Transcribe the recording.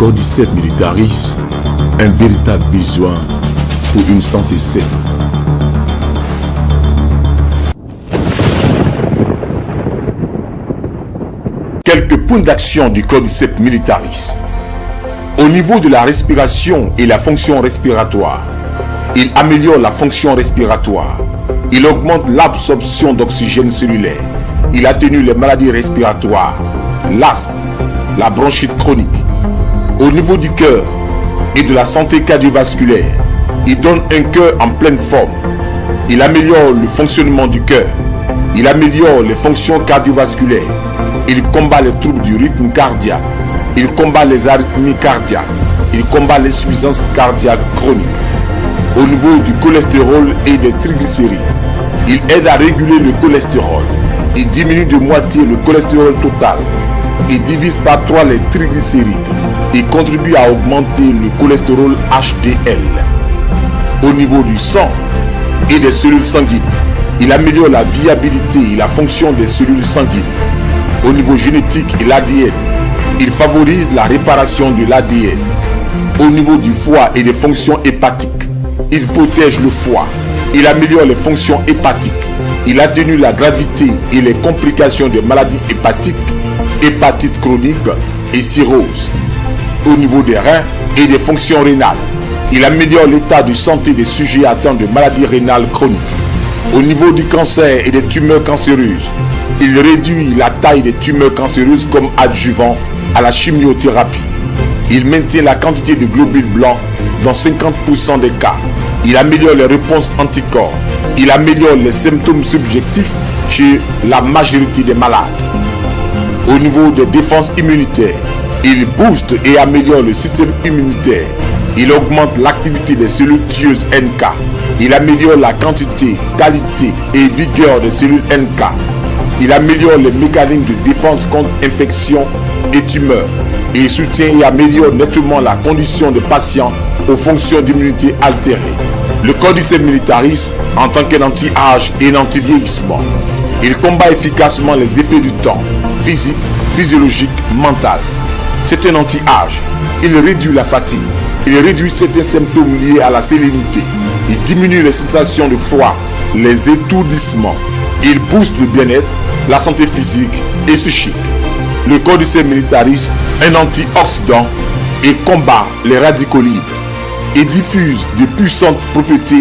Cordyceps militaris, un véritable besoin pour une santé saine. Quelques points d'action du Cordyceps militaris. Au niveau de la respiration et la fonction respiratoire, il améliore la fonction respiratoire. Il augmente l'absorption d'oxygène cellulaire. Il atténue les maladies respiratoires, l'asthme, la bronchite chronique. Au niveau du cœur et de la santé cardiovasculaire, il donne un cœur en pleine forme. Il améliore le fonctionnement du cœur. Il améliore les fonctions cardiovasculaires. Il combat les troubles du rythme cardiaque. Il combat les arythmies cardiaques. Il combat l'insuffisance cardiaque chronique. Au niveau du cholestérol et des triglycérides, il aide à réguler le cholestérol. Il diminue de moitié le cholestérol total. Il divise par 3 les triglycérides. Il contribue à augmenter le cholestérol HDL. Au niveau du sang et des cellules sanguines, il améliore la viabilité et la fonction des cellules sanguines. Au niveau génétique et l'ADN, il favorise la réparation de l'ADN. Au niveau du foie et des fonctions hépatiques, il protège le foie. Il améliore les fonctions hépatiques. Il atténue la gravité et les complications des maladies hépatiques, hépatite chronique et cirrhose. Au niveau des reins et des fonctions rénales, il améliore l'état de santé des sujets atteints de maladies rénales chroniques. Au niveau du cancer et des tumeurs cancéreuses, il réduit la taille des tumeurs cancéreuses comme adjuvant à la chimiothérapie. Il maintient la quantité de globules blancs dans 50% des cas. Il améliore les réponses anticorps. Il améliore les symptômes subjectifs chez la majorité des malades. Au niveau des défenses immunitaires, il booste et améliore le système immunitaire. Il augmente l'activité des cellules tueuses NK. Il améliore la quantité, qualité et vigueur des cellules NK. Il améliore les mécanismes de défense contre infections et tumeurs. Et soutient et améliore nettement la condition des patients aux fonctions d'immunité altérées. Le Cordyceps militaris en tant qu'un anti-âge et un anti-vieillissement. Il combat efficacement les effets du temps, physique, physiologique, mental. C'est un anti-âge. Il réduit la fatigue. Il réduit certains symptômes liés à la sérénité. Il diminue les sensations de froid, les étourdissements. Il booste le bien-être, la santé physique et psychique. Le Cordyceps militaris, un antioxydant et combat les radicaux libres. Il diffuse de puissantes propriétés